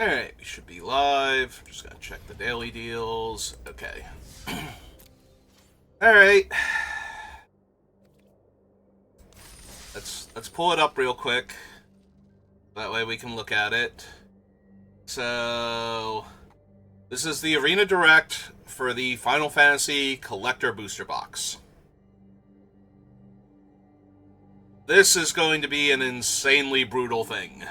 Alright, we should be live. Just gotta check the daily deals. Okay. Alright. Let's pull it up real quick. That way we can look at it. So this is the Arena Direct for the Final Fantasy Collector Booster Box. This is going to be an insanely brutal thing.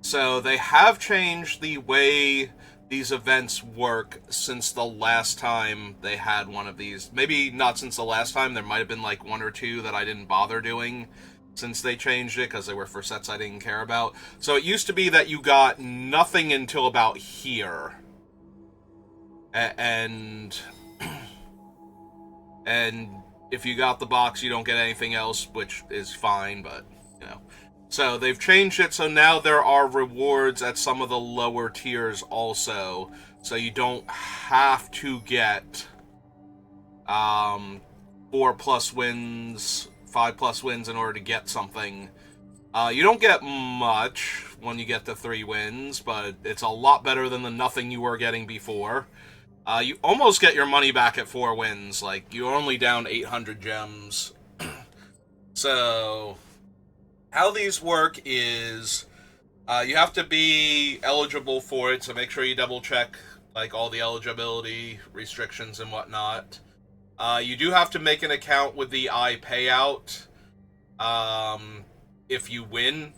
So they have changed the way these events work since the last time they had one of these. Maybe not since the last time. There might have been like one or two that I didn't bother doing since they changed it because they were for sets I didn't care about. So it used to be that you got nothing until about here. And if you got the box, you don't get anything else, which is fine, but, you know. So they've changed it, so now there are rewards at some of the lower tiers also. So you don't have to get 4+ wins, 5+ wins in order to get something. You don't get much when you get to 3 wins, but it's a lot better than the nothing you were getting before. You almost get your money back at 4 wins. Like, you're only down 800 gems. So how these work is you have to be eligible for it, so make sure you double check like all the eligibility restrictions and whatnot. You do have to make an account with the iPayout if you win,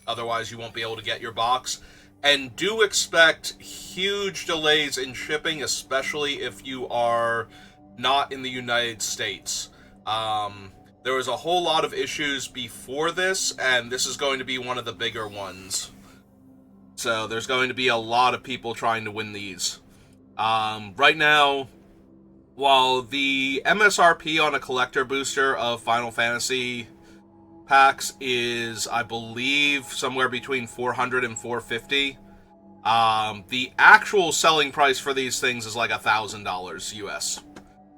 otherwise you won't be able to get your box. And do expect huge delays in shipping, especially if you are not in the United States. There was a whole lot of issues before this, and this is going to be one of the bigger ones. So there's going to be a lot of people trying to win these. Right now, while the MSRP on a collector booster of Final Fantasy packs is, I believe, somewhere between $400 and $450, the actual selling price for these things is like $1,000 US.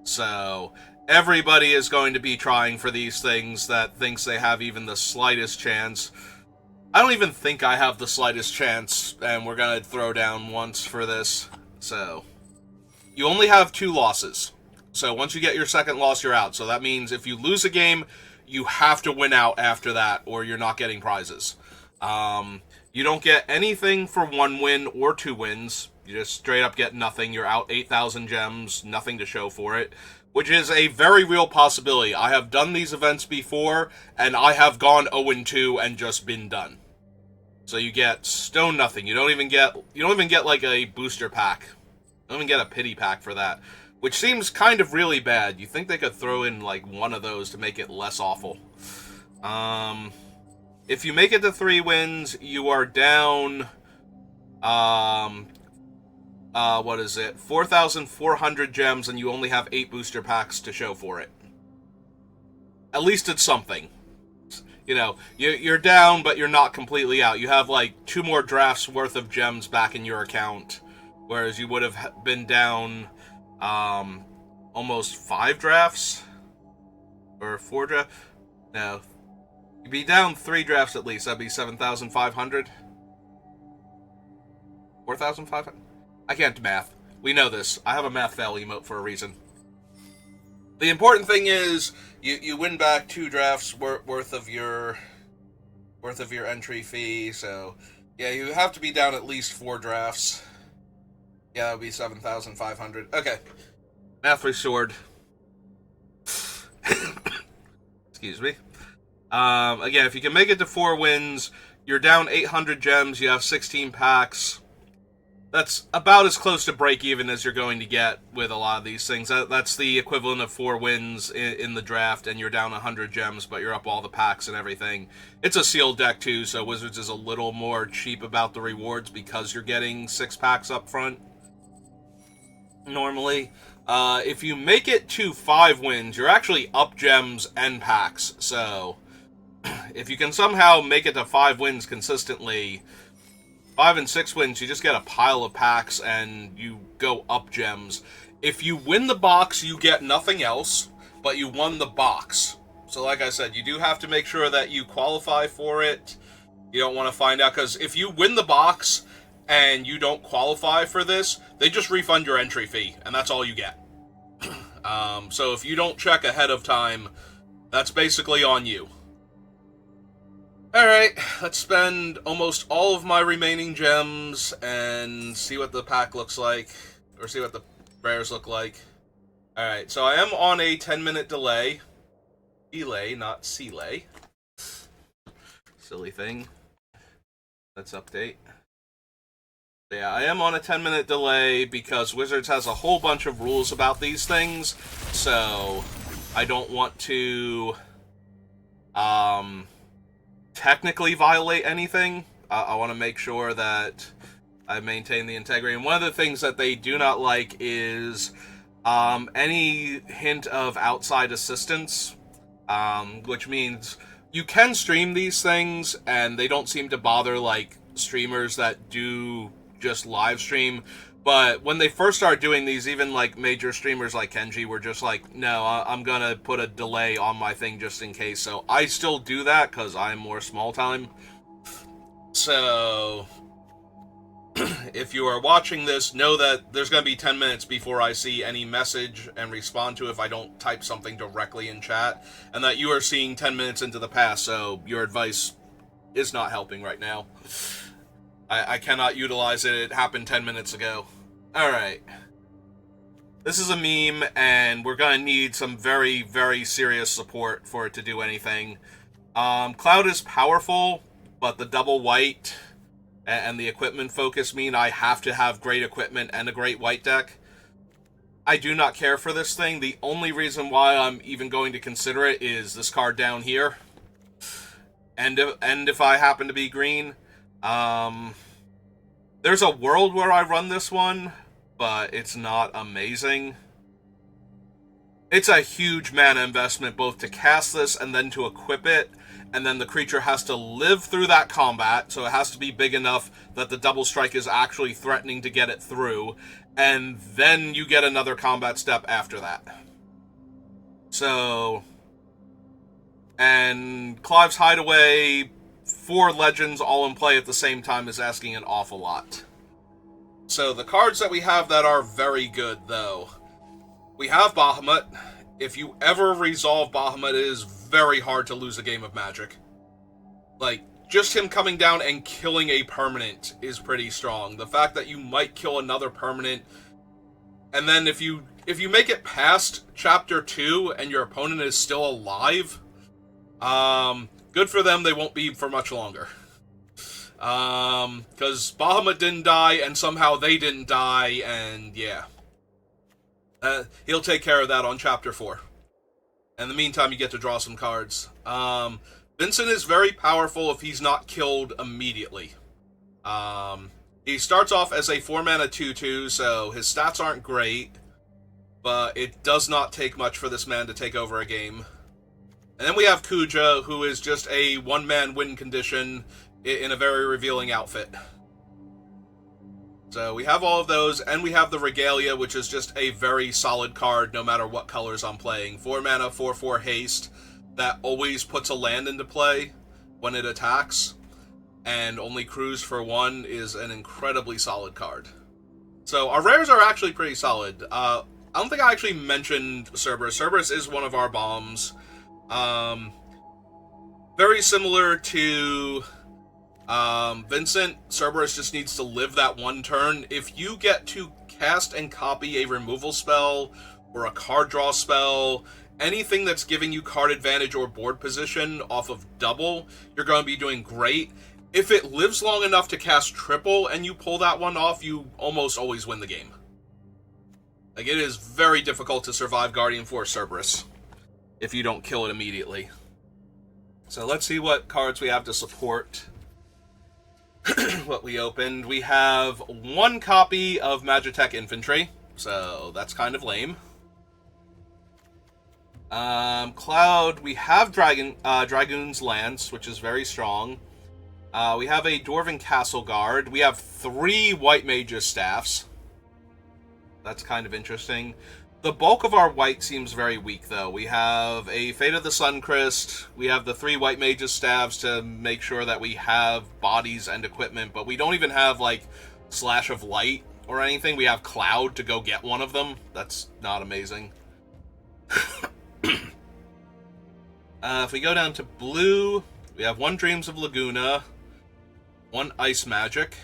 So everybody is going to be trying for these things that thinks they have even the slightest chance. I don't even think I have the slightest chance, and we're going to throw down once for this. So you only have 2 losses. So once you get your second loss, you're out. So that means if you lose a game, you have to win out after that, or you're not getting prizes. You don't get anything for 1 win or 2 wins. You just straight up get nothing. You're out 8,000 gems, nothing to show for it, which is a very real possibility. I have done these events before, and I have gone 0-2 and just been done. So you get stone nothing. You don't even get like a booster pack. You don't even get a pity pack for that, which seems kind of really bad. You think they could throw in like one of those to make it less awful. If you make it to 3 wins, you are down what is it? 4,400 gems, and you only have 8 booster packs to show for it. At least it's something. You know, you're down, but you're not completely out. You have like 2 more drafts worth of gems back in your account, whereas you would have been down almost 5 drafts or 4 drafts. No, you'd be down 3 drafts at least. That'd be 7,500, 4,500. I can't do math. We know this. I have a math fail emote for a reason. The important thing is you win back 2 drafts worth of your entry fee. So yeah, you have to be down at least 4 drafts. Yeah, that would be 7,500. Okay, math restored. Excuse me. Again, if you can make it to 4 wins, you're down 800 gems. You have 16 packs. That's about as close to break-even as you're going to get with a lot of these things. That's the equivalent of 4 wins in the draft, and you're down 100 gems, but you're up all the packs and everything. It's a sealed deck, too, so Wizards is a little more cheap about the rewards because you're getting 6 packs up front, normally. If you make it to 5 wins, you're actually up gems and packs. So if you can somehow make it to 5 wins consistently, 5 and 6 wins, you just get a pile of packs and you go up gems. If you win the box, you get nothing else, but you won the box. So like I said, you do have to make sure that you qualify for it. You don't want to find out, because if you win the box and you don't qualify for this, they just refund your entry fee, and that's all you get. So if you don't check ahead of time, that's basically on you. Alright, let's spend almost all of my remaining gems and see what the pack looks like, or see what the rares look like. Alright, so I am on a 10-minute delay. Delay, not delay. Silly thing. Let's update. Yeah, I am on a 10-minute delay because Wizards has a whole bunch of rules about these things, so I don't want to technically violate anything. I want to make sure that I maintain the integrity. And one of the things that they do not like is any hint of outside assistance, which means you can stream these things, and they don't seem to bother, like, streamers that do just live stream. But when they first started doing these, even, like, major streamers like MtG were just like, no, I'm gonna put a delay on my thing just in case. So I still do that, because I'm more small time. So if you are watching this, know that there's going to be 10 minutes before I see any message and respond to if I don't type something directly in chat, and that you are seeing 10 minutes into the past, so your advice is not helping right now. I cannot utilize it. It happened 10 minutes ago. Alright. This is a meme, and we're going to need some very, very serious support for it to do anything. Cloud is powerful, but the double white and the equipment focus mean I have to have great equipment and a great white deck. I do not care for this thing. The only reason why I'm even going to consider it is this card down here. And if I happen to be green. There's a world where I run this one, but it's not amazing. It's a huge mana investment both to cast this and then to equip it, and then the creature has to live through that combat, so it has to be big enough that the double strike is actually threatening to get it through, and then you get another combat step after that. So, and Clive's Hideaway, 4 legends all in play at the same time is asking an awful lot. So the cards that we have that are very good, though. We have Bahamut. If you ever resolve Bahamut, it is very hard to lose a game of Magic. Like, just him coming down and killing a permanent is pretty strong. The fact that you might kill another permanent, and then if you make it past Chapter 2 and your opponent is still alive, good for them, they won't be for much longer. Because Bahamut didn't die, and somehow they didn't die, and yeah. He'll take care of that on Chapter 4. In the meantime, you get to draw some cards. Vincent is very powerful if he's not killed immediately. He starts off as a 4-mana 2/2, so his stats aren't great, but it does not take much for this man to take over a game. And then we have Kuja, who is just a one-man win condition in a very revealing outfit. So we have all of those, and we have the Regalia, which is just a very solid card no matter what colors I'm playing. 4-mana, 4/4 haste, that always puts a land into play when it attacks, and only crews for 1 is an incredibly solid card. So our rares are actually pretty solid. I don't think I actually mentioned Cerberus. Cerberus is one of our bombs. Very similar to Vincent, Cerberus just needs to live that one turn. If you get to cast and copy a removal spell or a card draw spell, anything that's giving you card advantage or board position off of double, you're going to be doing great. If it lives long enough to cast triple and you pull that one off, you almost always win the game. Like, it is very difficult to survive Guardian Force Cerberus if you don't kill it immediately. So let's see what cards we have to support what we opened. We have 1 copy of Magitech Infantry, so that's kind of lame. Cloud, we have Dragoon's Lance, which is very strong. We have a Dwarven Castle Guard. We have 3 White Mage's Staffs. That's kind of interesting. The bulk of our white seems very weak, though. We have a Fate of the Suncrist. We have the 3 White Mage's Staves to make sure that we have bodies and equipment, but we don't even have, like, Slash of Light or anything. We have Cloud to go get one of them. That's not amazing. If we go down to blue, we have 1 Dreams of Laguna, 1 Ice Magic.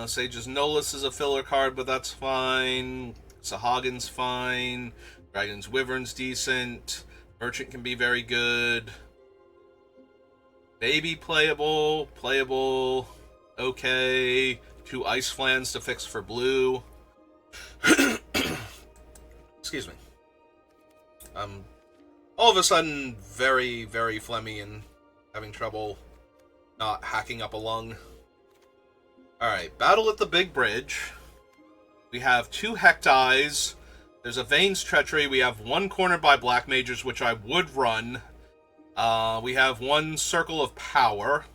Sage's Nolus is a filler card, but that's fine. Sahagins fine. Dragon's Wyvern's decent. Merchant can be very good. Baby playable. Playable. Okay. 2 Ice Flans to fix for blue. Excuse me. I'm all of a sudden very, very phlegmy and having trouble not hacking up a lung. Alright, Battle at the Big Bridge. We have 2 Hecties. There's a Vane's Treachery. We have 1 Cornered by Black Mages, which I would run. We have 1 Circle of Power.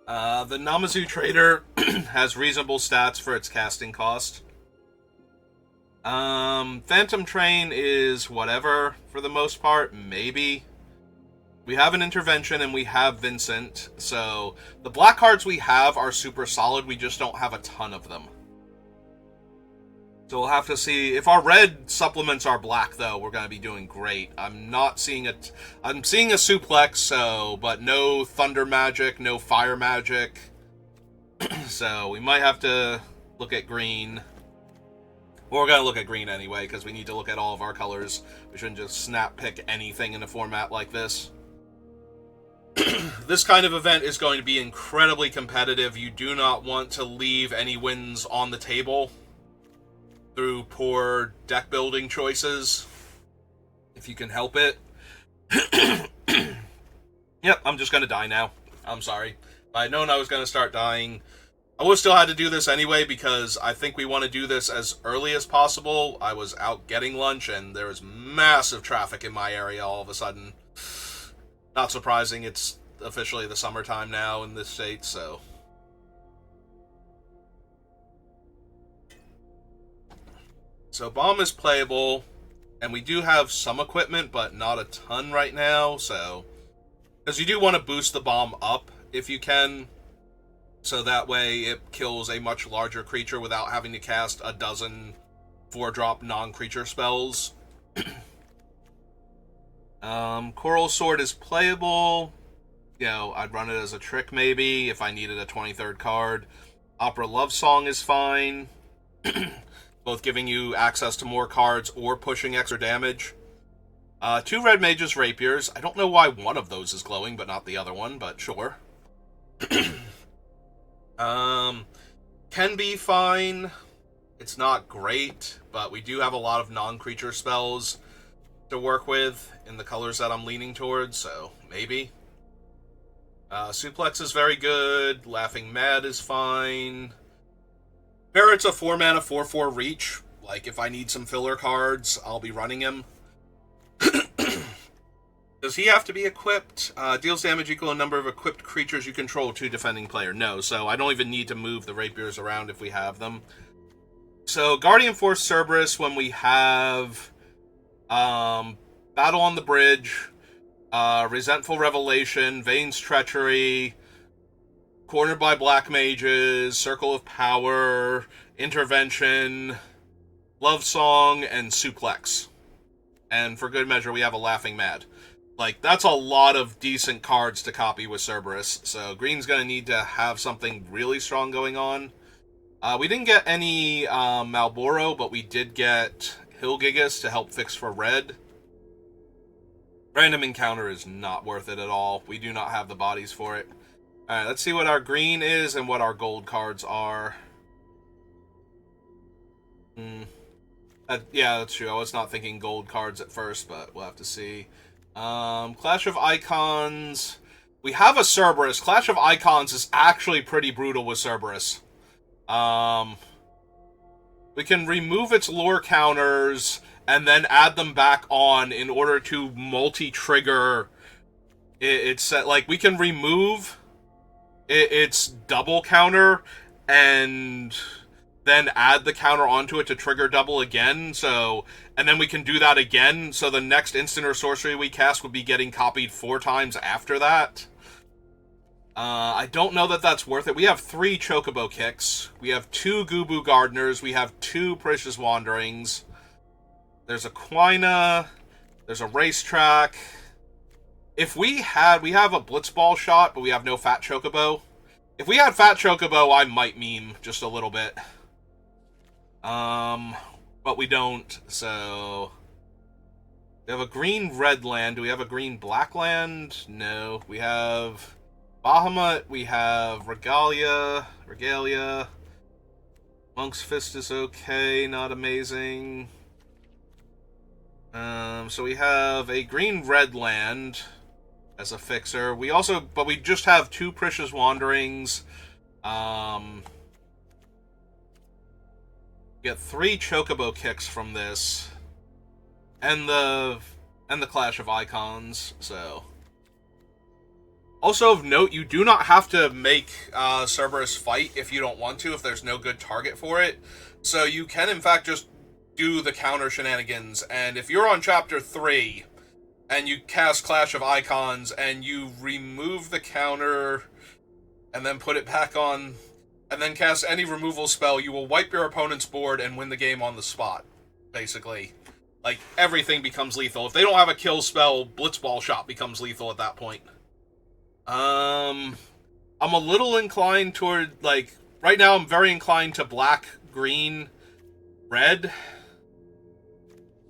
The Namazu Trader has reasonable stats for its casting cost. Phantom Train is whatever, for the most part, maybe. We have an Intervention, and we have Vincent, so the black cards we have are super solid, we just don't have a ton of them. So we'll have to see. If our red supplements are black, though, we're going to be doing great. I'm not seeing it. I'm seeing a Suplex, so, but no Thunder Magic, no Fire Magic. So we might have to look at green. Well, we're going to look at green anyway, because we need to look at all of our colors. We shouldn't just snap pick anything in a format like this. This kind of event is going to be incredibly competitive. You do not want to leave any wins on the table through poor deck building choices, if you can help it. Yep, I'm just going to die now. I'm sorry. If I had known I was going to start dying, I would have still had to do this anyway, because I think we want to do this as early as possible. I was out getting lunch, and there was massive traffic in my area all of a sudden. Not surprising, it's officially the summertime now in this state, so. So Bomb is playable, and we do have some equipment, but not a ton right now, so. Because you do want to boost the Bomb up, if you can, so that way it kills a much larger creature without having to cast a dozen 4-drop non-creature spells. Coral Sword is playable. You know, I'd run it as a trick maybe if I needed a 23rd card. Opera Love Song is fine. Both giving you access to more cards or pushing extra damage. 2 Red Mage's Rapiers. I don't know why one of those is glowing, but not the other one, but sure. Can be fine. It's not great, but we do have a lot of non-creature spells to work with in the colors that I'm leaning towards, so maybe. Suplex is very good. Laughing Mad is fine. Barrett's a 4-mana 4/4 reach. Like, if I need some filler cards, I'll be running him. Does he have to be equipped? Deals damage equal to number of equipped creatures you control to defending player. No, so I don't even need to move the rapiers around if we have them. So, Guardian Force Cerberus, when we have Battle on the Bridge, Resentful Revelation, Vane's Treachery, Cornered by Black Mages, Circle of Power, Intervention, Love Song, and Suplex. And for good measure, we have a Laughing Mad. Like, that's a lot of decent cards to copy with Cerberus, so green's gonna need to have something really strong going on. We didn't get any Malboro, but we did get Hilgigas to help fix for red. Random Encounter is not worth it at all. We do not have the bodies for it. Alright, let's see what our green is and what our gold cards are. Yeah, that's true. I was not thinking gold cards at first, but we'll have to see. Clash of Icons. We have a Cerberus. Clash of Icons is actually pretty brutal with Cerberus. We can remove its lore counters and then add them back on in order to multi-trigger it's like we can remove its double counter and then add the counter onto it to trigger double again, so, and then we can do that again, so the next instant or sorcery we cast would be getting copied 4 times after that. I don't know that that's worth it. We have 3 Chocobo Kicks. We have 2 Gubu Gardeners. We have 2 Precious Wanderings. There's a Quina. There's a Racetrack. If we have a Blitzball shot, but we have no Fat Chocobo. If we had Fat Chocobo, I might meme just a little bit. But we don't, so... We have a green-red land. Do we have a green-black land? No. We have Bahamut. We have Regalia. Monk's Fist is okay, not amazing. So we have a green-red land as a fixer. But we just have 2 Precious Wanderings. Get 3 Chocobo Kicks from this. And the Clash of Icons, so... Also of note, you do not have to make Cerberus fight if you don't want to, if there's no good target for it. So you can, in fact, just do the counter shenanigans. And if you're on Chapter 3, and you cast Clash of Icons, and you remove the counter, and then put it back on, and then cast any removal spell, you will wipe your opponent's board and win the game on the spot, basically. Like, everything becomes lethal. If they don't have a kill spell, Blitzball Shot becomes lethal at that point. I'm a little inclined toward, like... Right now, I'm very inclined to black, green, red.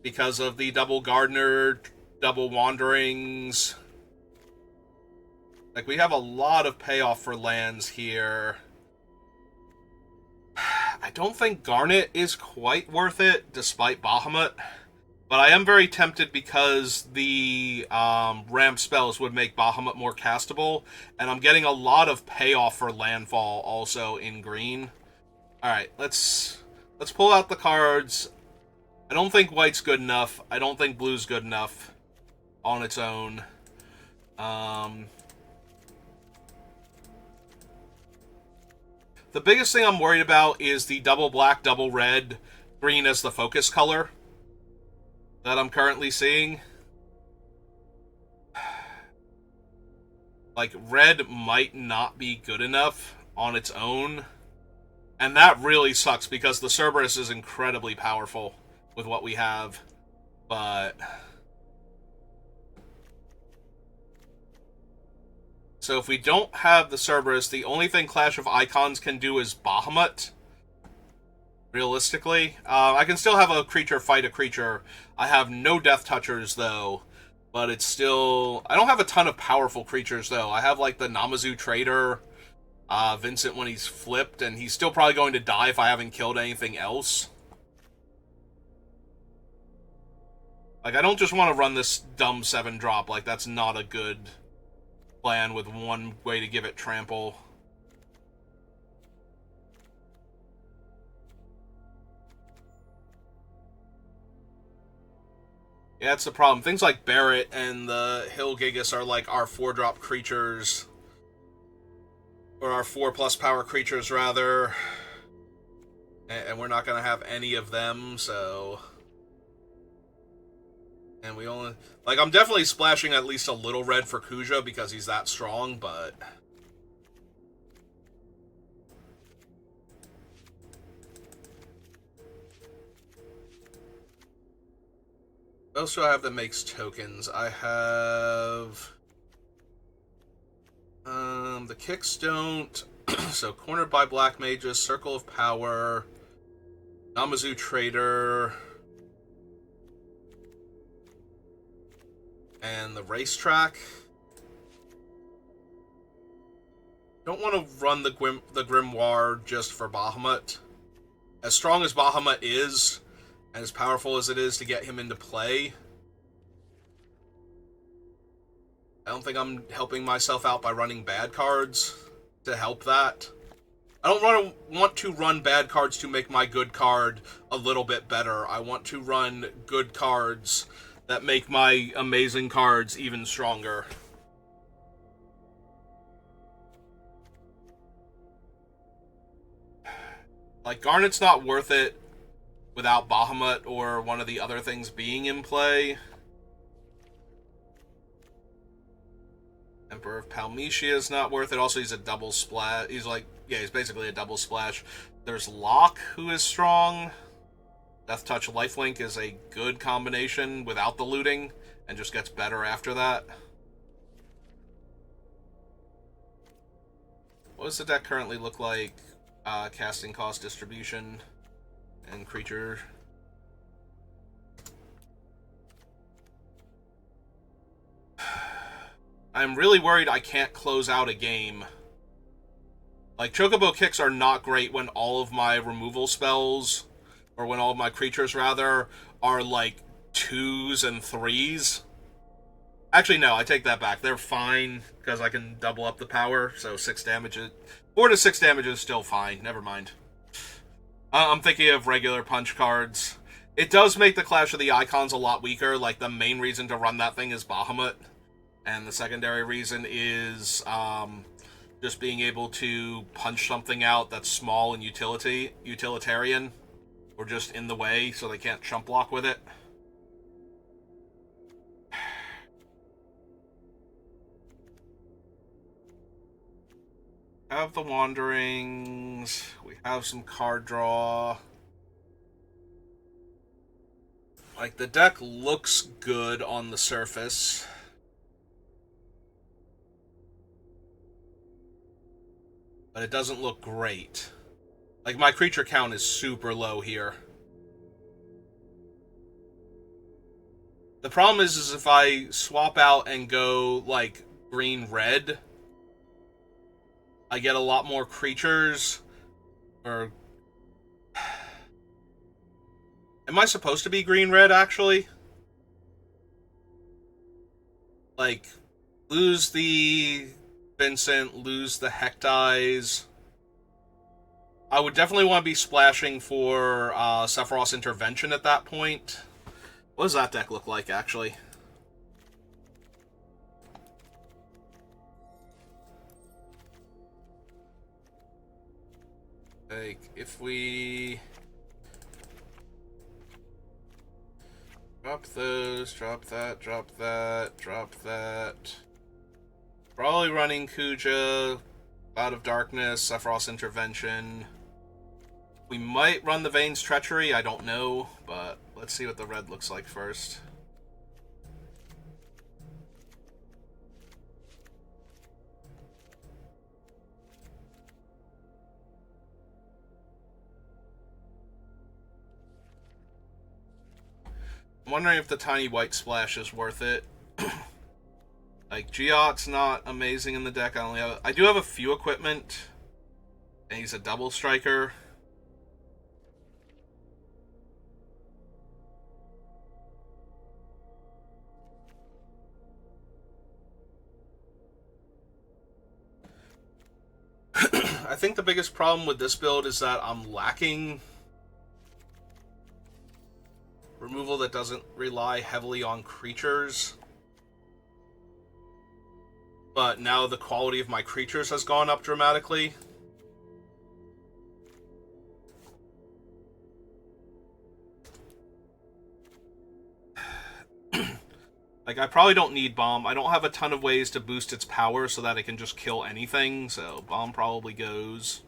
Because of the double Gardener, double Wanderings. Like, we have a lot of payoff for lands here. I don't think Garnet is quite worth it, despite Bahamut. But I am very tempted because the ramp spells would make Bahamut more castable, and I'm getting a lot of payoff for landfall also in green. Alright, let's pull out the cards. I don't think white's good enough. I don't think blue's good enough on its own. The biggest thing I'm worried about is the double black, double red, green as the focus color that I'm currently seeing. Like, red might not be good enough on its own. And that really sucks because the Cerberus is incredibly powerful with what we have. But... So if we don't have the Cerberus, the only thing Clash of Icons can do is Bahamut. Realistically. I can still have a creature fight a creature. I have no Death Touchers, though. But it's still... I don't have a ton of powerful creatures, though. I have, like, the Namazu Trader, Vincent when he's flipped, and he's still probably going to die if I haven't killed anything else. Like, I don't just want to run this dumb 7-drop. Like, that's not a good plan with one way to give it trample. Yeah, that's the problem. Things like Barret and the Hill Gigas are like our 4-drop creatures. Or our 4+ power creatures, rather. And we're not going to have any of them, so... And we only... Like, I'm definitely splashing at least a little red for Kuja because he's that strong, but... What else do I have that makes tokens? I have... the kicks don't. So, Cornered by Black Mages, Circle of Power, Namazu Trader, and the Racetrack. Don't want to run the Grimoire just for Bahamut. As strong as Bahamut is, and as powerful as it is to get him into play, I don't think I'm helping myself out by running bad cards to help that. I don't want to run bad cards to make my good card a little bit better. I want to run good cards that make my amazing cards even stronger. Like, Garnet's not worth it without Bahamut or one of the other things being in play. And Ripper of Palmetia is not worth it. Also, he's a double splash. He's like, yeah, he's basically a double splash. There's Locke, who is strong. Death Touch Lifelink is a good combination without the looting, and just gets better after that. What does the deck currently look like? Casting cost distribution and creature. I'm really worried I can't close out a game. Like, Chocobo Kicks are not great when all of my removal spells, or when all of my creatures, rather, are like 2s and 3s. Actually, no, I take that back. They're fine, because I can double up the power, so 6 damage. 4 to 6 damage is still fine. Never mind. I'm thinking of regular punch cards. It does make the Clash of the Icons a lot weaker. Like, the main reason to run that thing is Bahamut. And the secondary reason is just being able to punch something out that's small and utilitarian, or just in the way so they can't chump block with it. Have the Wanderings. We have some card draw. Like, the deck looks good on the surface. But it doesn't look great. Like, my creature count is super low here. The problem is if I swap out and go, like, green-red, I get a lot more creatures. Or... Am I supposed to be green-red, actually? Like, lose the Vincent, lose the Hectize. I would definitely want to be splashing for Sephiroth's Intervention at that point. What does that deck look like, actually? Like, if we... drop those, drop that, drop that, drop that... Probably running Kuja, Cloud of Darkness, Sephiroth's Intervention. We might run the Vane's Treachery, I don't know, but let's see what the red looks like first. I'm wondering if the tiny white splash is worth it. Like, Giot's not amazing in the deck. I do have a few equipment, and he's a double striker. I think the biggest problem with this build is that I'm lacking removal that doesn't rely heavily on creatures. But now the quality of my creatures has gone up dramatically. Like, I probably don't need Bomb. I don't have a ton of ways to boost its power so that it can just kill anything, so Bomb probably goes.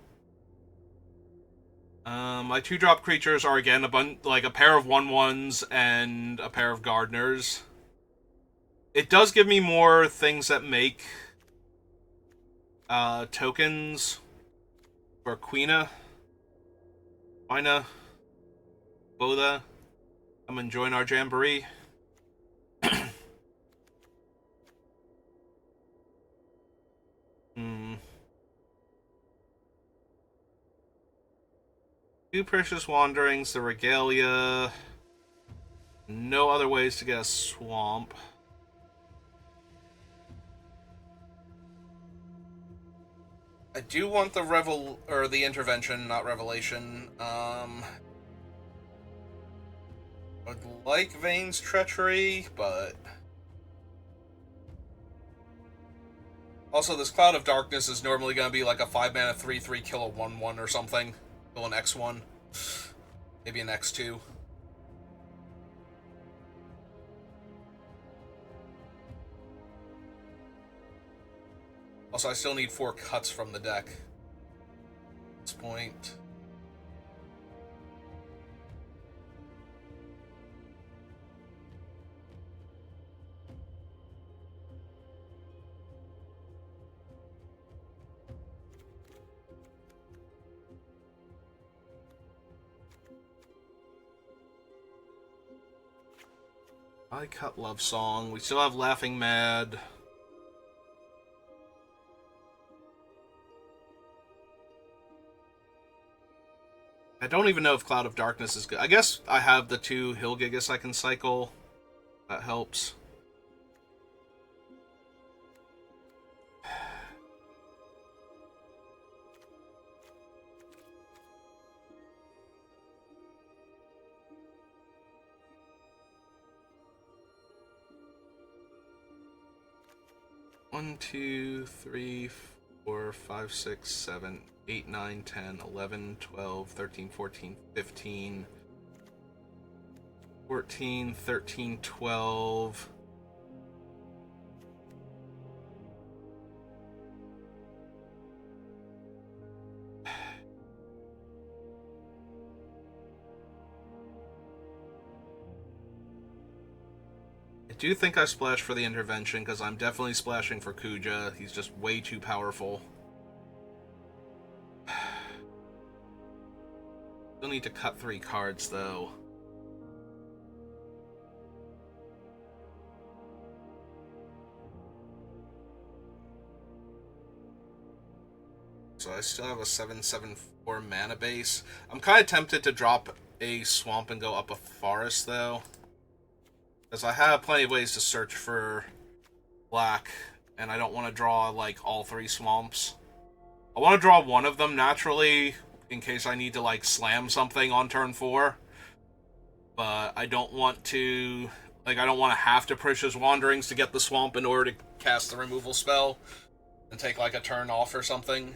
My 2-drop creatures are, again, like a pair of 1/1s and a pair of Gardeners. It does give me more things that make tokens for Quina, Boda. Come and join our jamboree. Two Precious Wanderings, the Regalia. No other ways to get a swamp. I do want the the Intervention, not Revelation. Would like Vane's Treachery, but also this Cloud of Darkness is normally going to be like a 5-mana 3/3 kill a 1/1 or something. Kill an X1. Maybe an X2. Also, I still need 4 cuts from the deck. At this point. I cut Love Song. We still have Laughing Mad. I don't even know if Cloud of Darkness is good. I guess I have the 2 Hilgigas I can cycle. That helps. One, 2, 3, 4, 5, 6, 7, 8, 9, 10, 11, 12, 13, 14, 15, 14, 13, 12. I do think I splash for the intervention, because I'm definitely splashing for Kuja. He's just way too powerful. Still need to cut 3 cards, though. So I still have a 7/7/4 mana base. I'm kind of tempted to drop a swamp and go up a forest, though. Because I have plenty of ways to search for black, and I don't want to draw, like, all 3 swamps. I want to draw one of them naturally, in case I need to, like, slam something on turn 4. But I don't want to... Like, I don't want to have to Precious Wanderings to get the swamp in order to cast the removal spell and take, like, a turn off or something.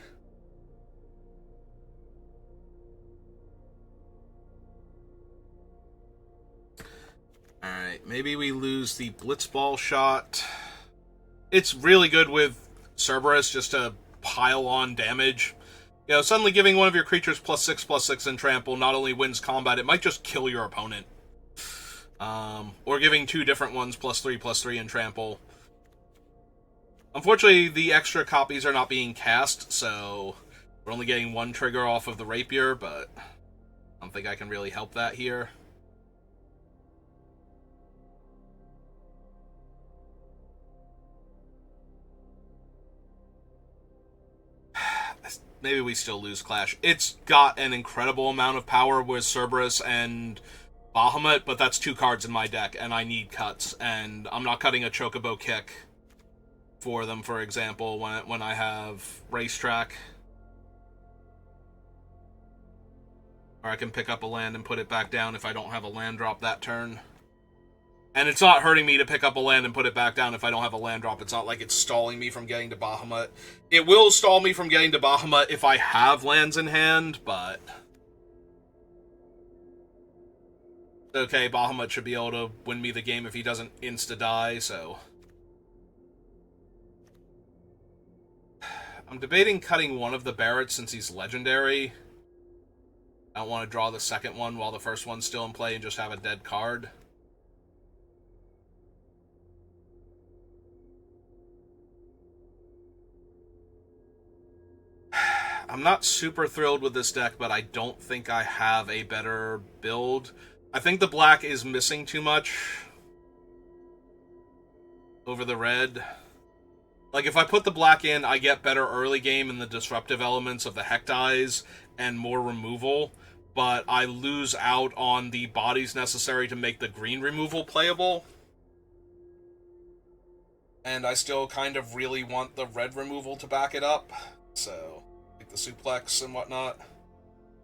Alright, maybe we lose the Blitzball shot. It's really good with Cerberus just to pile on damage. You know, suddenly giving one of your creatures +6/+6 in trample not only wins combat, it might just kill your opponent. Or giving 2 different ones +3/+3 in trample. Unfortunately, the extra copies are not being cast, so we're only getting 1 trigger off of the Rapier, but I don't think I can really help that here. Maybe we still lose Clash. It's got an incredible amount of power with Cerberus and Bahamut, but that's 2 cards in my deck, and I need cuts, and I'm not cutting a Chocobo Kick for them, for example, when I have Racetrack. Or I can pick up a land and put it back down if I don't have a land drop that turn. And it's not hurting me to pick up a land and put it back down if I don't have a land drop. It's not like it's stalling me from getting to Bahamut. It will stall me from getting to Bahamut if I have lands in hand, but... Okay, Bahamut should be able to win me the game if he doesn't insta-die, so... I'm debating cutting one of the Barretts since he's legendary. I don't want to draw the second one while the first one's still in play and just have a dead card. I'm not super thrilled with this deck, but I don't think I have a better build. I think the black is missing too much over the red. Like, if I put the black in, I get better early game in the disruptive elements of the Hectize and more removal, but I lose out on the bodies necessary to make the green removal playable. And I still kind of really want the red removal to back it up, so... the suplex and whatnot.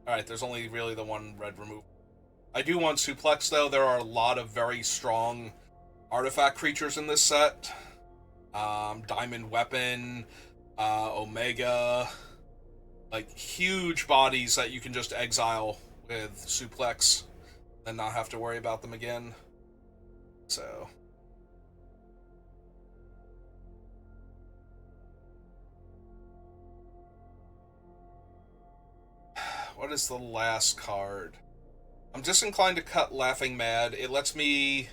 Alright, there's only really the 1 red removal. I do want suplex, though. There are a lot of very strong artifact creatures in this set. Diamond Weapon, Omega, like, huge bodies that you can just exile with suplex and not have to worry about them again. So... What is the last card? I'm disinclined to cut Laughing Mad. It lets me,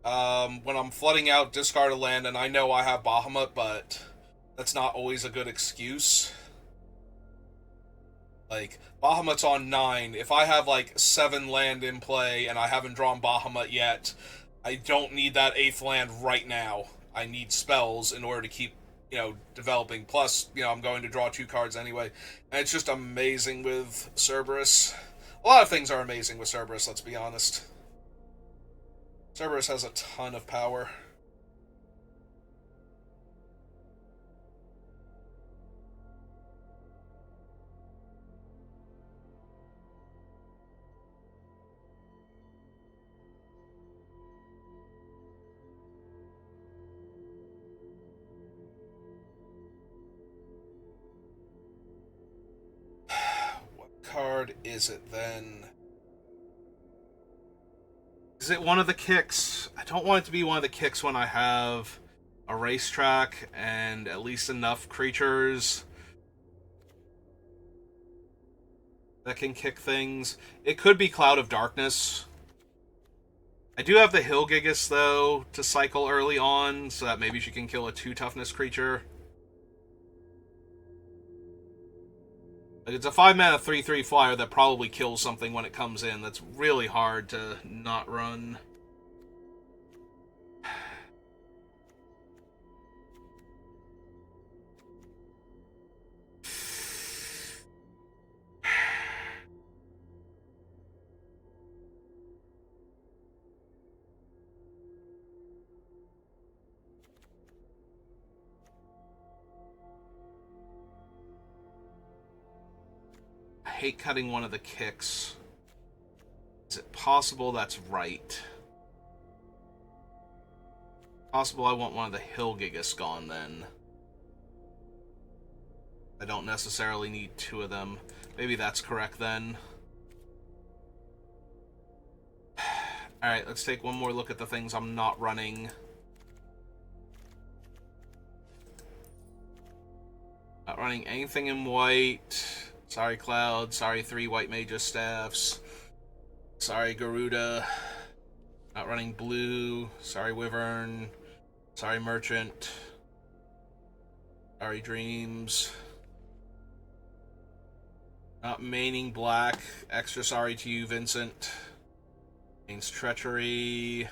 when I'm flooding out, discard a land, and I know I have Bahamut, but that's not always a good excuse. Like, Bahamut's on 9. If I have, like, 7 land in play and I haven't drawn Bahamut yet, I don't need that 8th land right now. I need spells in order to keep, developing. Plus, I'm going to draw 2 cards anyway. And it's just amazing with Cerberus. A lot of things are amazing with Cerberus, let's be honest. Cerberus has a ton of power. Card is it then? Is it one of the kicks? I don't want it to be one of the kicks when I have a racetrack and at least enough creatures that can kick things. It could be Cloud of Darkness. I do have the Hill Gigas, though, to cycle early on, so that maybe she can kill a 2 toughness creature. Like, it's a 5-mana 3/3 flyer that probably kills something when it comes in. That's really hard to not run. I hate cutting one of the kicks. Is it possible that's right? Possible I want one of the Hill Gigas gone then. I don't necessarily need 2 of them. Maybe that's correct then. Alright, let's take one more look at the things I'm not running. Not running anything in white. Sorry, Cloud. Sorry, 3 White Mage's Staffs. Sorry, Garuda. Not running blue. Sorry, Wyvern. Sorry, Merchant. Sorry, Dreams. Not maining black. Extra sorry to you, Vincent. Mains Treachery.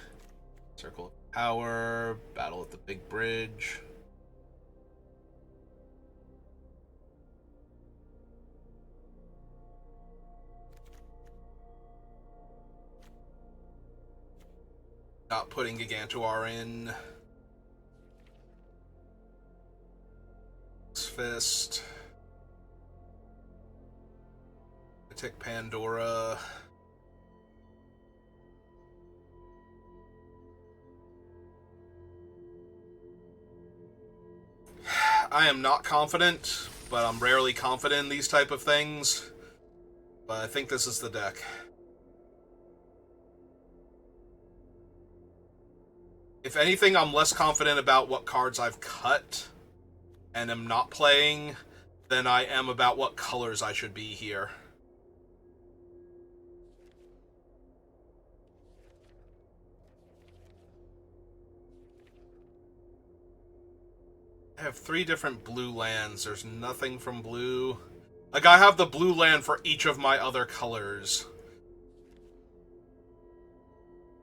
Circle of Power. Battle at the Big Bridge. Not putting Gigantuar in. Fist. I take Pandora. I am not confident, but I'm rarely confident in these type of things. But I think this is the deck. If anything, I'm less confident about what cards I've cut and am not playing than I am about what colors I should be here. I have 3 different blue lands. There's nothing from blue. Like, I have the blue land for each of my other colors.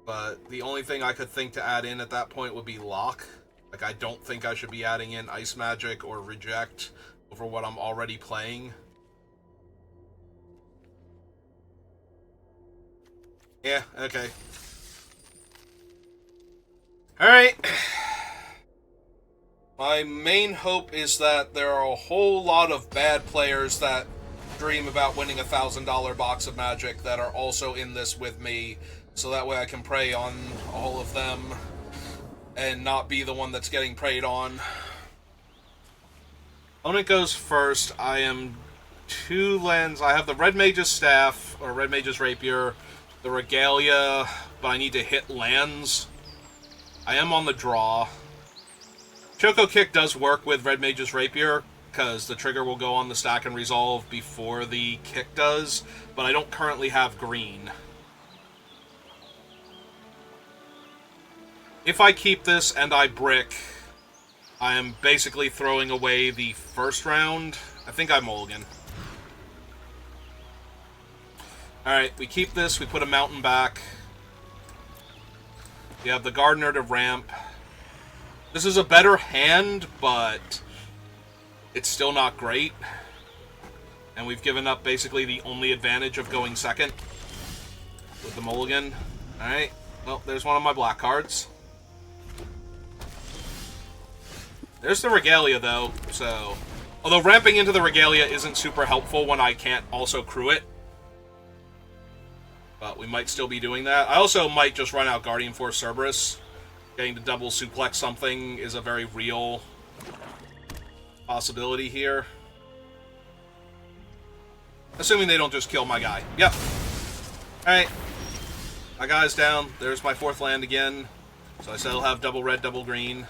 But the only thing I could think to add in at that point would be Lock. Like, I don't think I should be adding in Ice Magic or Reject over what I'm already playing. Yeah, okay. Alright. My main hope is that there are a whole lot of bad players that dream about winning a $1,000 box of Magic that are also in this with me, so that way I can prey on all of them and not be the one that's getting preyed on. Opponent goes first. I am 2 lands. I have the Red Mage's Staff, or Red Mage's Rapier, the Regalia, but I need to hit lands. I am on the draw. Choco Kick does work with Red Mage's Rapier, because the trigger will go on the stack and resolve before the kick does, but I don't currently have green. If I keep this and I brick, I am basically throwing away the first round. I think I mulligan. Alright, we keep this, we put a mountain back. We have the gardener to ramp. This is a better hand, but it's still not great. And we've given up basically the only advantage of going second with the mulligan. Alright, well, there's one of my black cards. There's the Regalia, though, so... Although ramping into the Regalia isn't super helpful when I can't also crew it. But we might still be doing that. I also might just run out Guardian Force Cerberus. Getting to double suplex something is a very real possibility here. Assuming they don't just kill my guy. Yep. Alright. My guy's down. There's my fourth land again. So I still have double red, double green.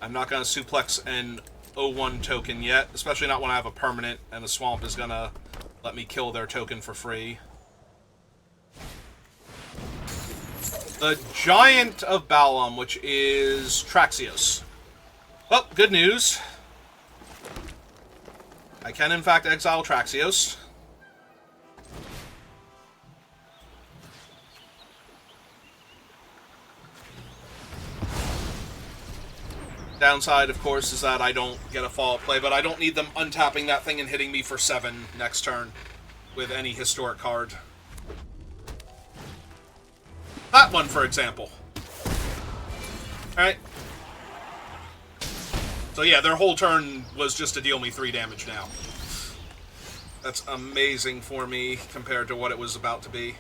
I'm not going to suplex an 0-1 token yet, especially not when I have a permanent, and the swamp is going to let me kill their token for free. The Giant of Balam, which is Traxios. Well, good news. I can, in fact, exile Traxios. Downside, of course, is that I don't get a follow-up play, but I don't need them untapping that thing and hitting me for 7 next turn with any historic card. That one, for example. Alright. So yeah, their whole turn was just to deal me 3 damage now. That's amazing for me compared to what it was about to be.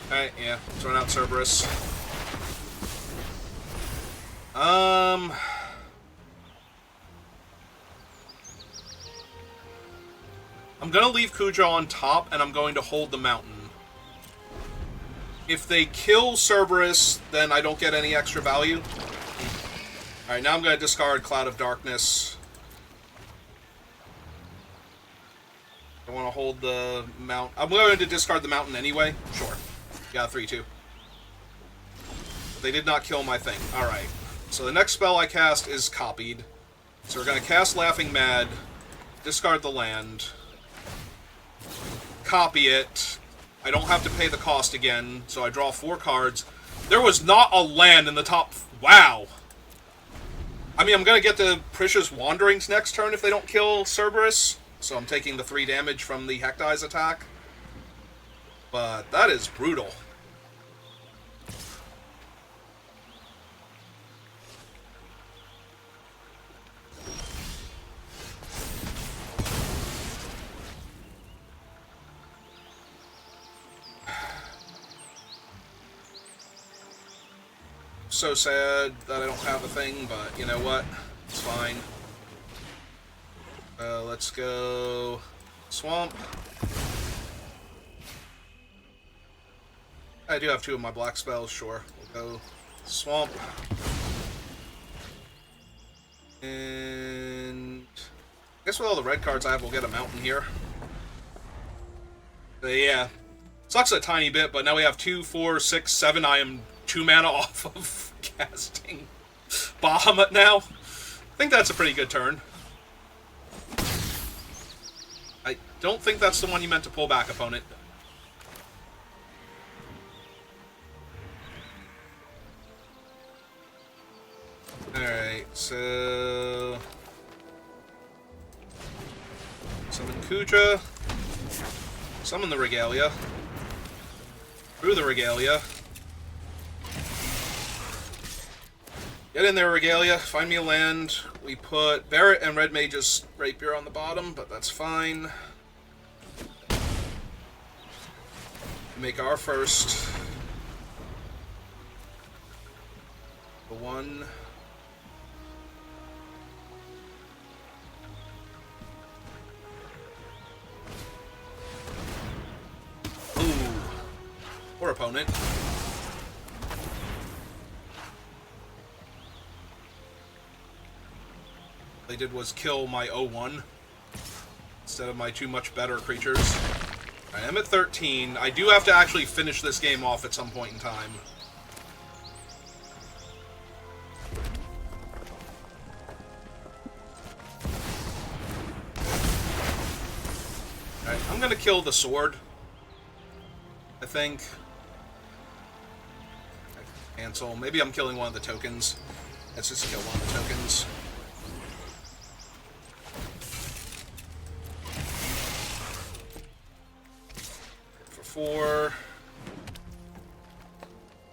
Alright, yeah. Let's run out Cerberus. I'm going to leave Cujo on top, and I'm going to hold the mountain. If they kill Cerberus, then I don't get any extra value. Alright, now I'm going to discard Cloud of Darkness. I want to hold the mount. I'm going to discard the mountain anyway. Sure. Yeah, 3-2. They did not kill my thing. Alright. So the next spell I cast is copied. So we're going to cast Laughing Mad, discard the land, copy it. I don't have to pay the cost again, so I draw 4 cards. There was not a land in the top... Wow! I mean, I'm going to get the Prisha's Wanderings next turn if they don't kill Cerberus, so I'm taking the 3 damage from the Hectize attack. But that is brutal. So sad that I don't have a thing, but you know what? It's fine. Let's go Swamp. I do have 2 of my black spells, sure. We'll go Swamp. And I guess with all the red cards I have, we'll get a mountain here. But yeah. Sucks a tiny bit, but now we have 2, 4, 6, 7. I am 2 mana off of casting Bahamut now. I think that's a pretty good turn. I don't think that's the one you meant to pull back, opponent. Alright, so... Summon Kudra. Summon the Regalia. Through the Regalia. Get in there, Regalia. Find me a land. We put Barret and Red Mage's Rapier on the bottom, but that's fine. Make our first. The 1. Ooh. Poor opponent. They did was kill my 0-1 instead of my two much better creatures. I am at 13. I do have to actually finish this game off at some point in time. Alright, I'm gonna kill the sword, I think. Cancel. Maybe I'm killing one of the tokens. Let's just kill one of the tokens. For 4.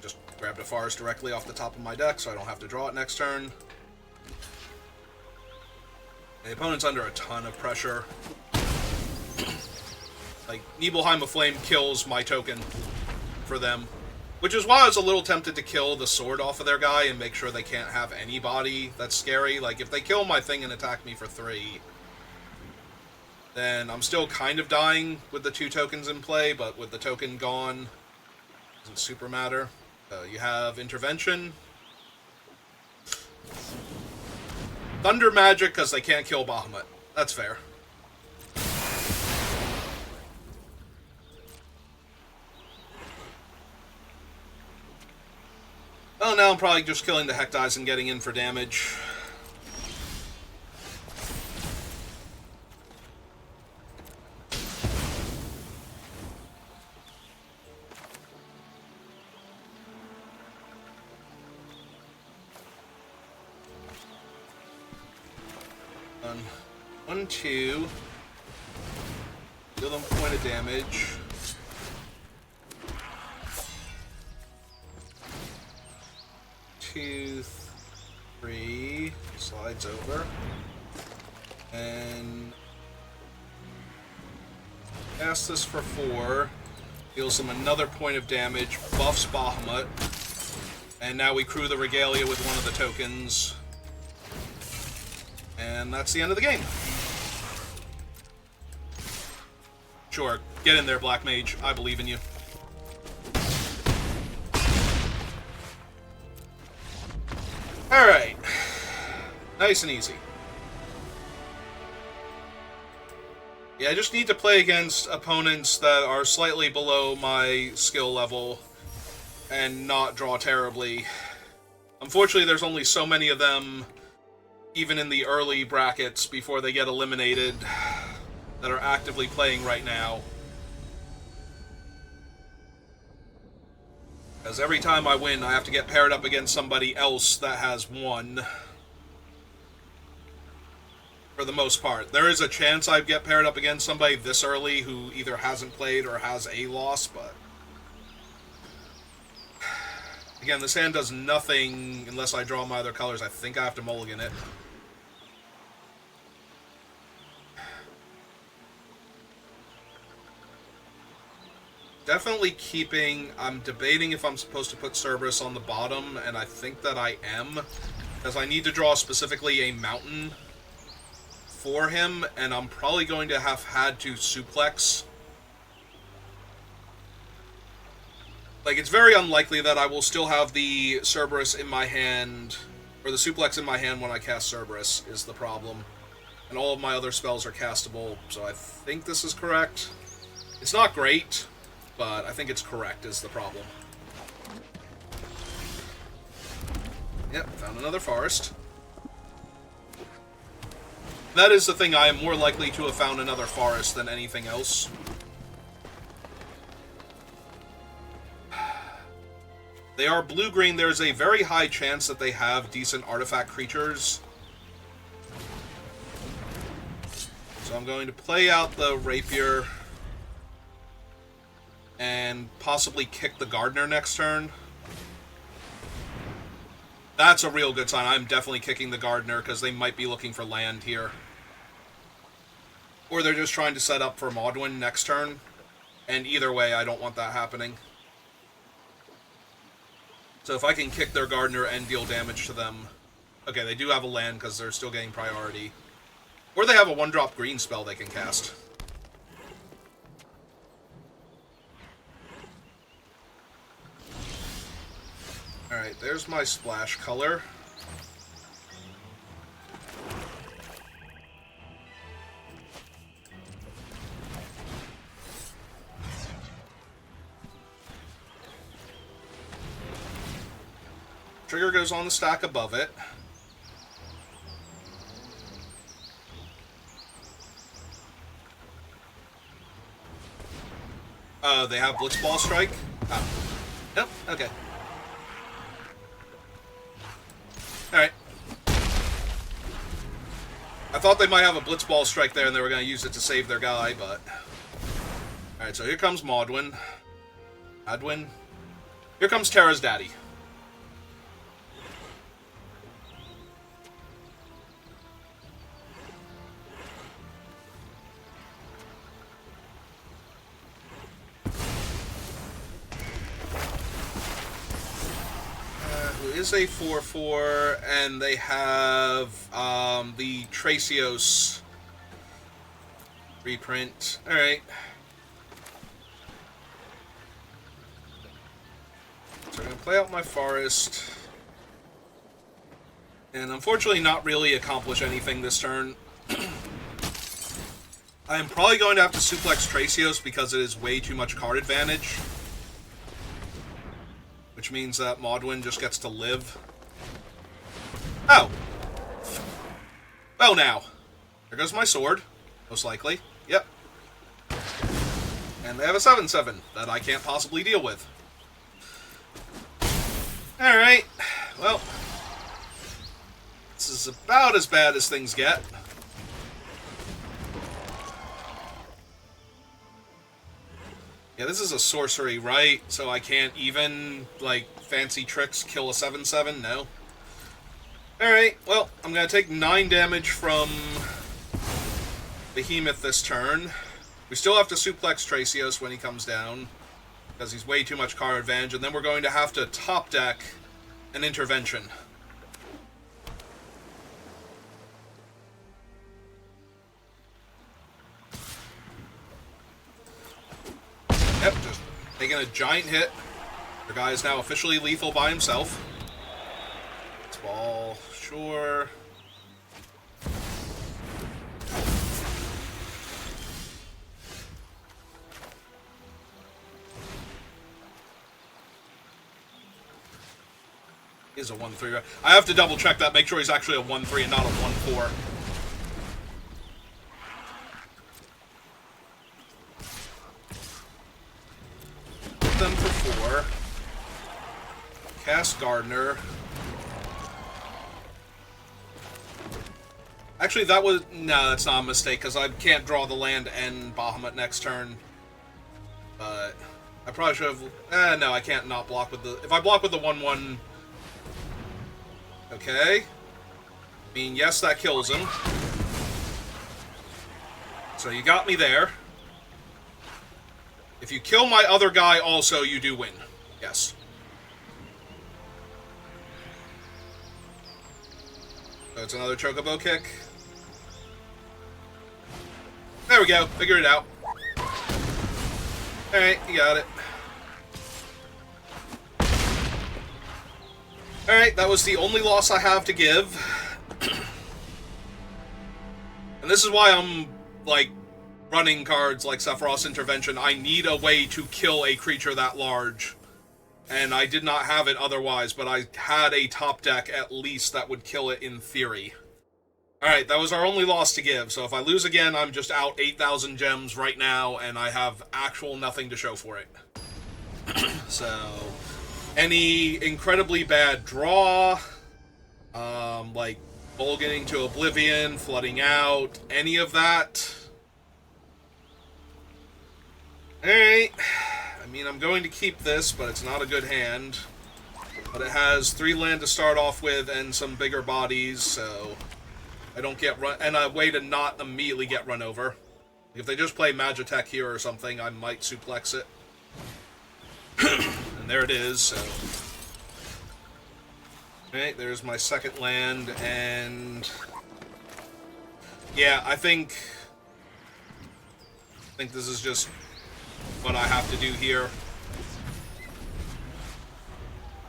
Just grabbed a forest directly off the top of my deck so I don't have to draw it next turn. The opponent's under a ton of pressure. Like, Nibelheim of Flame kills my token for them. Which is why I was a little tempted to kill the sword off of their guy and make sure they can't have anybody that's scary. Like, if they kill my thing and attack me for 3, then I'm still kind of dying with the 2 tokens in play, but with the token gone, doesn't super matter. You have Intervention. Thunder Magic, because they can't kill Bahamut. That's fair. Oh, now I'm probably just killing the Hectides and getting in for damage. One, 2. Deal them a point of damage. Two, 3, slides over, and cast this for 4, deals him another point of damage, buffs Bahamut, and now we crew the Regalia with one of the tokens, and that's the end of the game. Sure, get in there, Black Mage. I believe in you. Alright. Nice and easy. Yeah, I just need to play against opponents that are slightly below my skill level and not draw terribly. Unfortunately, there's only so many of them, even in the early brackets, before they get eliminated, that are actively playing right now. Because every time I win, I have to get paired up against somebody else that has 1. For the most part. There is a chance I get paired up against somebody this early who either hasn't played or has a loss, but... Again, this hand does nothing unless I draw my other colors. I think I have to mulligan it. Definitely keeping... I'm debating if I'm supposed to put Cerberus on the bottom, and I think that I am. Because I need to draw specifically a mountain for him, and I'm probably going to have had to suplex. Like, it's very unlikely that I will still have the Cerberus in my hand, or the suplex in my hand when I cast Cerberus, is the problem. And all of my other spells are castable, so I think this is correct. It's not great, but I think it's correct is the problem. Yep, found another forest. That is the thing, I am more likely to have found another forest than anything else. They are blue-green. There's a very high chance that they have decent artifact creatures. So I'm going to play out the Rapier and possibly kick the Gardener next turn. That's a real good sign. I'm definitely kicking the Gardener because they might be looking for land here. Or they're just trying to set up for Maudwin next turn. And either way, I don't want that happening. So if I can kick their Gardener and deal damage to them... Okay, they do have a land because they're still getting priority. Or they have a 1-drop green spell they can cast. Alright, there's my splash color. Trigger goes on the stack above it. Oh, they have Blitzball Strike? Oh. Nope, okay. Alright. I thought they might have a Blitzball Strike there and they were going to use it to save their guy, but... Alright, so here comes Maudwin. Adwin. Here comes Terra's daddy. Who is a 4/4, and they have the Tracios reprint. Alright. So I'm going to play out my forest. And unfortunately not really accomplish anything this turn. I am probably going to have to suplex Tracios because it is way too much card advantage. Which means that Maudwin just gets to live. Oh! Well now. There goes my sword. Most likely. Yep. And they have a 7/7 that I can't possibly deal with. Alright. Well. This is about as bad as things get. Yeah, this is a sorcery, right? So I can't even, like, fancy tricks kill a 7/7? No. Alright, well, I'm going to take 9 damage from Behemoth this turn. We still have to suplex Tracios when he comes down, because he's way too much card advantage, and then we're going to have to top deck an intervention. Yep, just taking a giant hit. Your guy is now officially lethal by himself. It's ball, sure. He is a 1/3. I have to double check that, make sure he's actually a 1/3 and not a 1/4. Them for 4. Cast Gardener. Actually, that was... No, that's not a mistake, because I can't draw the land and Bahamut next turn. But... I probably should have... no, I can't not block with the... If I block with the 1/1... Okay. I mean, yes, that kills him. So you got me there. If you kill my other guy also, you do win. Yes. So it's another Chocobo kick. There we go. Figured it out. Alright, you got it. Alright, that was the only loss I have to give. And this is why I'm, like, running cards like Sephiroth's Intervention. I need a way to kill a creature that large. And I did not have it otherwise, but I had a top deck at least that would kill it in theory. Alright, that was our only loss to give, so if I lose again, I'm just out 8,000 gems right now, and I have actual nothing to show for it. So, any incredibly bad draw, like Bolganing to Oblivion, flooding out, any of that... Alright, I mean, I'm going to keep this, but it's not a good hand. But it has 3 land to start off with and some bigger bodies, so I don't get run... And a way to not immediately get run over. If they just play Magitech here or something, I might suplex it. And there it is, so... Alright, there's my second land, and... Yeah, I think this is just what I have to do here.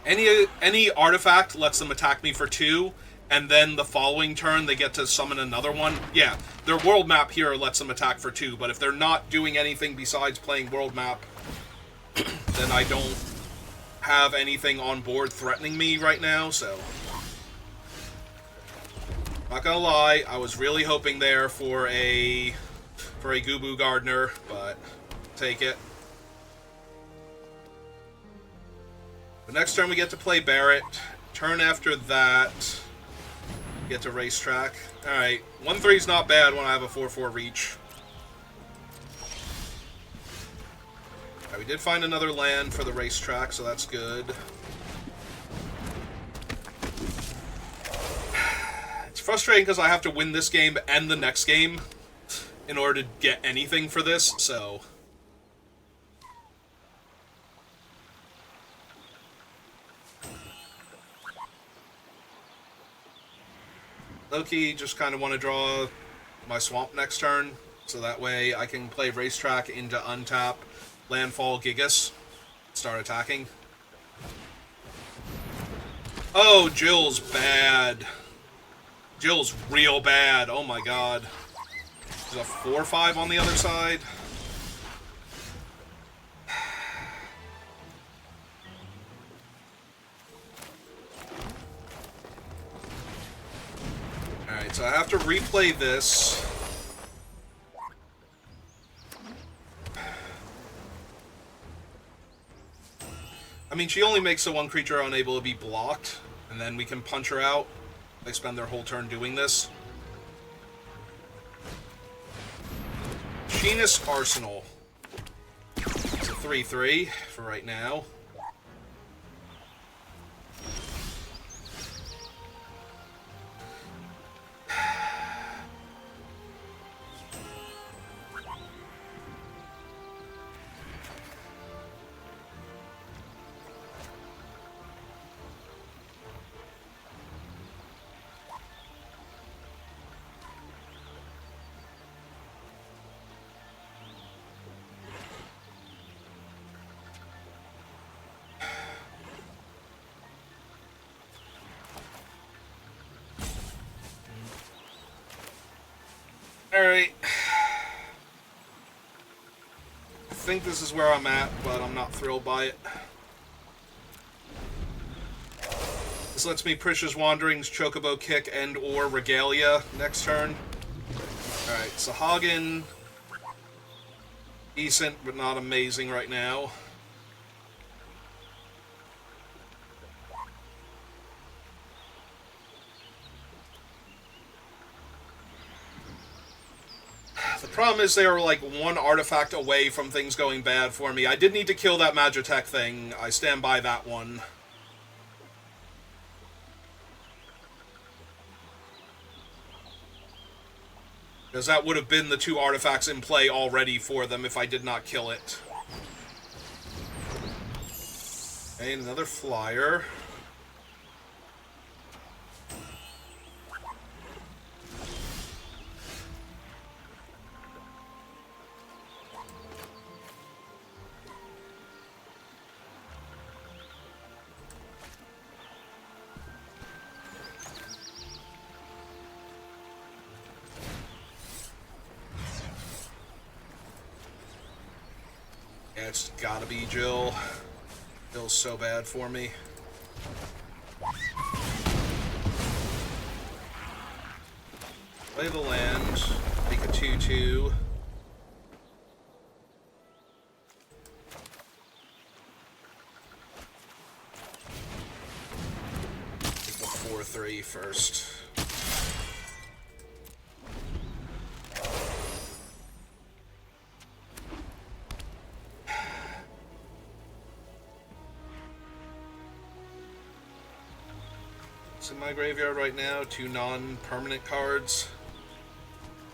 Any artifact lets them attack me for 2, and then the following turn they get to summon another one. Yeah, their world map here lets them attack for 2, but if they're not doing anything besides playing world map, then I don't have anything on board threatening me right now, so... Not gonna lie, I was really hoping there for a Gubu Gardener, but take it. The next turn we get to play Barret. Turn after that, get to Racetrack. Alright, 1-3's not bad when I have a 4-4 reach. Alright, we did find another land for the Racetrack, so that's good. It's frustrating because I have to win this game and the next game in order to get anything for this, so... Low-key, just kind of want to draw my Swamp next turn, so that way I can play Racetrack into untap, landfall Gigas, start attacking. Oh, Jill's bad. Jill's real bad, oh my god. There's a 4-5 on the other side. Alright, so I have to replay this. I mean, she only makes the one creature unable to be blocked, and then we can punch her out. They spend their whole turn doing this. Sheenus Arsenal. It's a 3-3 for right now. Alright. I think this is where I'm at, but I'm not thrilled by it. This lets me Prisha's Wanderings, Chocobo Kick, and or Regalia next turn. Alright, Sahagin. Decent, but not amazing right now. The problem is they are like one artifact away from things going bad for me. I did need to kill that Magitech thing. I stand by that one. Because that would have been the two artifacts in play already for them if I did not kill it. Okay, another flyer. Yeah, it's gotta be Jill. Jill's so bad for me. Play the land. Make a 2-2. Take the 4-3 first. In my graveyard right now, 2 non-permanent cards.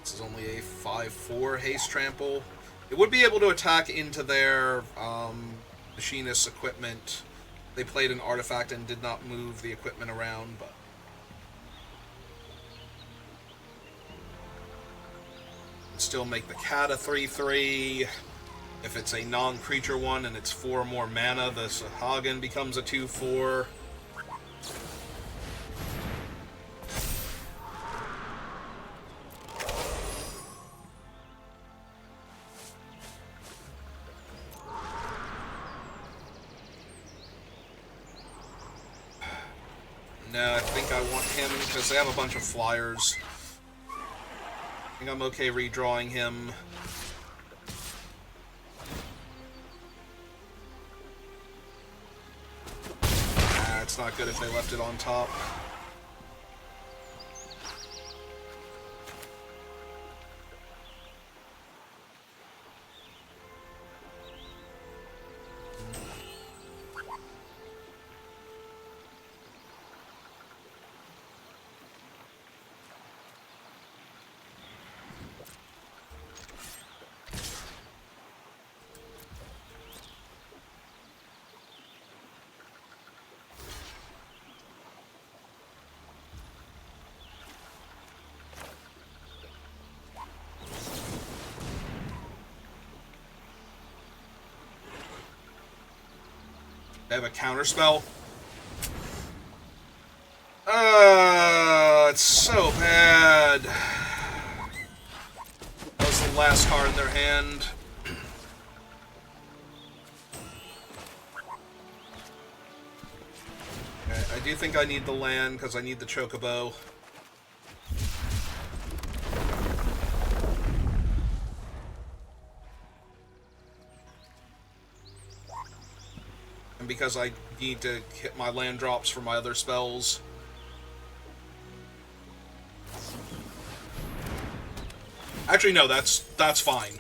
This is only a 5-4 haste trample. It would be able to attack into their machinist equipment. They played an artifact and did not move the equipment around, but still make the cat a 3-3. If it's a non-creature one and it's 4 more mana, the Sahagin becomes a 2-4. No, I think I want him because they have a bunch of flyers. I think I'm okay redrawing him. Nah, it's not good if they left it on top. They have a counterspell. It's so bad. That was the last card in their hand. Okay, I do think I need the land because I need the Chocobo. And because I need to hit my land drops for my other spells. Actually, no, that's fine.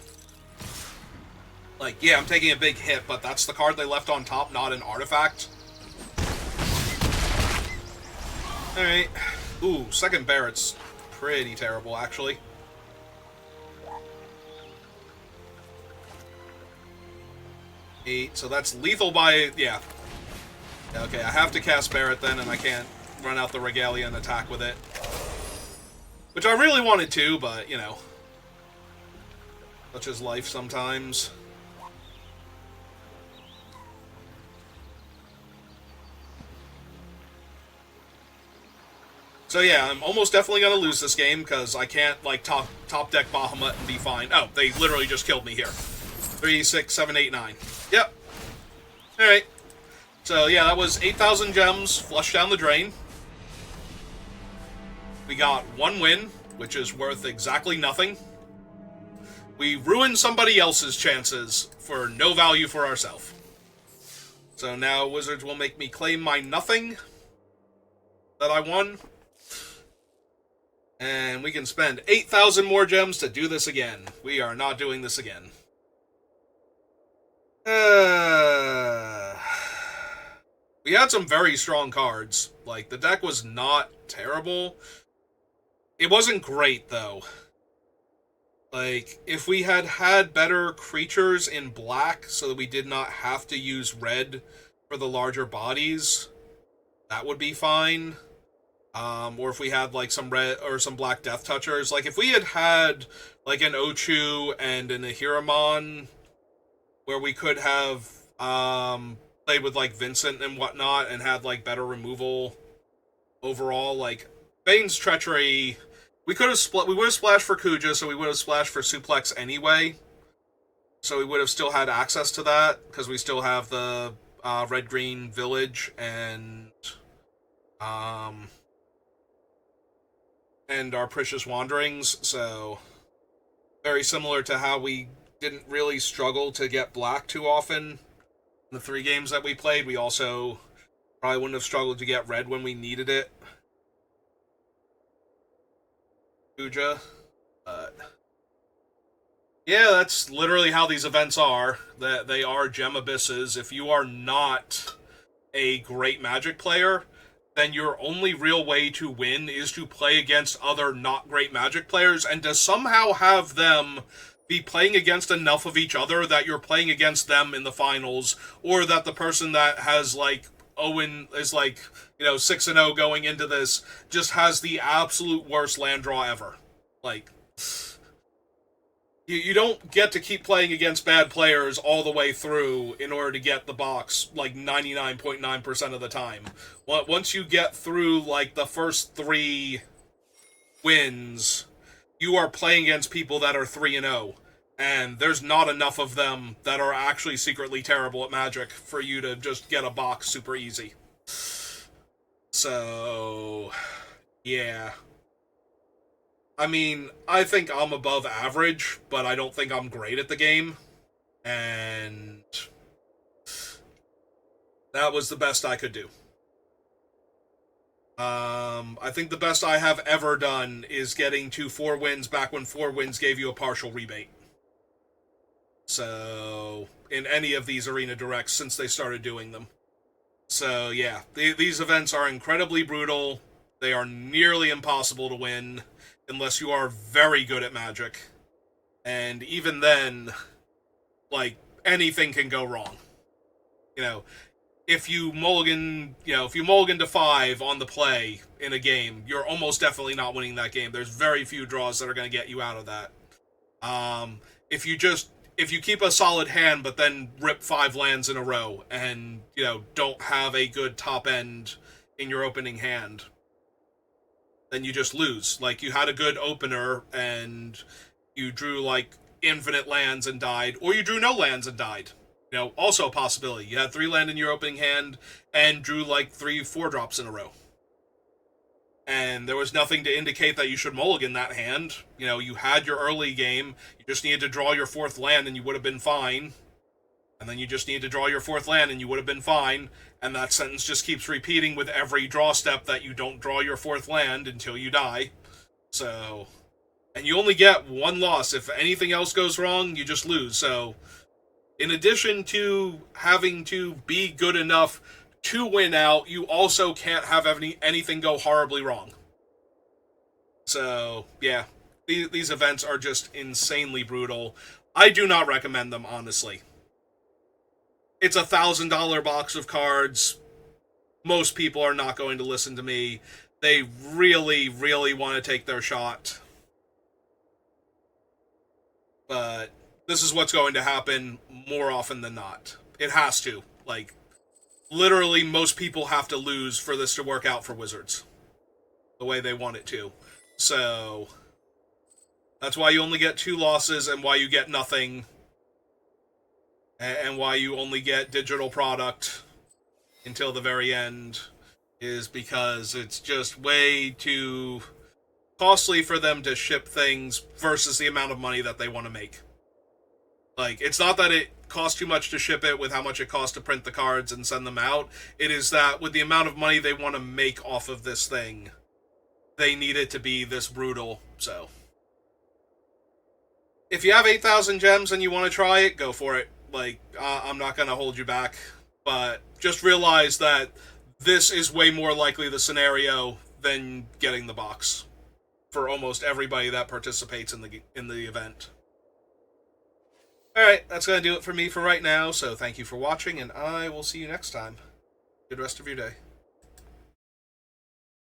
Like, yeah, I'm taking a big hit, but that's the card they left on top, not an artifact. Alright. Ooh, second Barrett's pretty terrible, actually. So that's lethal by... yeah. Okay, I have to cast Barret then, and I can't run out the Regalia and attack with it. Which I really wanted to, but, you know. Such is life sometimes. So yeah, I'm almost definitely going to lose this game, because I can't, like, top deck Bahamut and be fine. Oh, they literally just killed me here. 3, 6, 7, 8, 9. Yep. Alright. So, yeah, that was 8,000 gems flushed down the drain. We got 1 win, which is worth exactly nothing. We ruined somebody else's chances for no value for ourselves. So now Wizards will make me claim my nothing that I won. And we can spend 8,000 more gems to do this again. We are not doing this again. We had some very strong cards. Like, the deck was not terrible. It wasn't great, though. Like, if we had had better creatures in black so that we did not have to use red for the larger bodies, that would be fine. Or if we had, like, some red or some black Death Touchers. Like, if we had had, like, an Ochu and an Ahiramon, where we could have played with, like, Vincent and whatnot and had, like, better removal overall. Like, Bane's Treachery, we could have we would have splashed for Kuja, so we would have splashed for Suplex anyway. So we would have still had access to that, because we still have the Red-Green Village and our Precious Wanderings, so very similar to how we didn't really struggle to get black too often in the 3 games that we played. We also probably wouldn't have struggled to get red when we needed it. Kuja. But yeah, that's literally how these events are. That they are gem abysses. If you are not a great Magic player, then your only real way to win is to play against other not great Magic players and to somehow have them be playing against enough of each other that you're playing against them in the finals, or that the person that has, like, Owen is, like, 6-0 going into this just has the absolute worst land draw ever. Like, you don't get to keep playing against bad players all the way through in order to get the box, like, 99.9% of the time. Once you get through, like, the first 3 wins, you are playing against people that are 3-0, and there's not enough of them that are actually secretly terrible at Magic for you to just get a box super easy. So So, yeah. I mean, I think I'm above average, but I don't think I'm great at the game. And that was the best I could do. I think the best I have ever done is getting to 4 wins back when 4 wins gave you a partial rebate. So, in any of these Arena Directs since they started doing them. So, yeah, these events are incredibly brutal. They are nearly impossible to win unless you are very good at Magic. And even then, like, anything can go wrong. You know, if you mulligan to 5 on the play in a game, you're almost definitely not winning that game. There's very few draws that are going to get you out of that. If you keep a solid hand but then rip 5 lands in a row and, don't have a good top end in your opening hand, then you just lose. Like, you had a good opener and you drew, like, infinite lands and died, or you drew no lands and died. Also a possibility. You had 3 land in your opening hand and drew, like, 3 4-drops in a row. And there was nothing to indicate that you should mulligan that hand. You had your early game, you just needed to draw your 4th land and you would have been fine. And then you just need to draw your 4th land and you would have been fine. And that sentence just keeps repeating with every draw step that you don't draw your 4th land until you die. So, and you only get 1 loss. If anything else goes wrong, you just lose. So, in addition to having to be good enough to win out, you also can't have anything go horribly wrong. So, yeah, these events are just insanely brutal. I do not recommend them, honestly. It's a $1,000 box of cards. Most people are not going to listen to me. They really, really want to take their shot. But this is what's going to happen more often than not. It has to. Like, literally, most people have to lose for this to work out for Wizards. The way they want it to. So, that's why you only get 2 losses and why you get nothing. And why you only get digital product until the very end is because it's just way too costly for them to ship things versus the amount of money that they want to make. Like, it's not that it costs too much to ship it with how much it costs to print the cards and send them out. It is that with the amount of money they want to make off of this thing, they need it to be this brutal. So, if you have 8,000 gems and you want to try it, go for it. Like, I'm not going to hold you back. But just realize that this is way more likely the scenario than getting the box for almost everybody that participates in the event. Alright, that's going to do it for me for right now, so thank you for watching, and I will see you next time. Good rest of your day.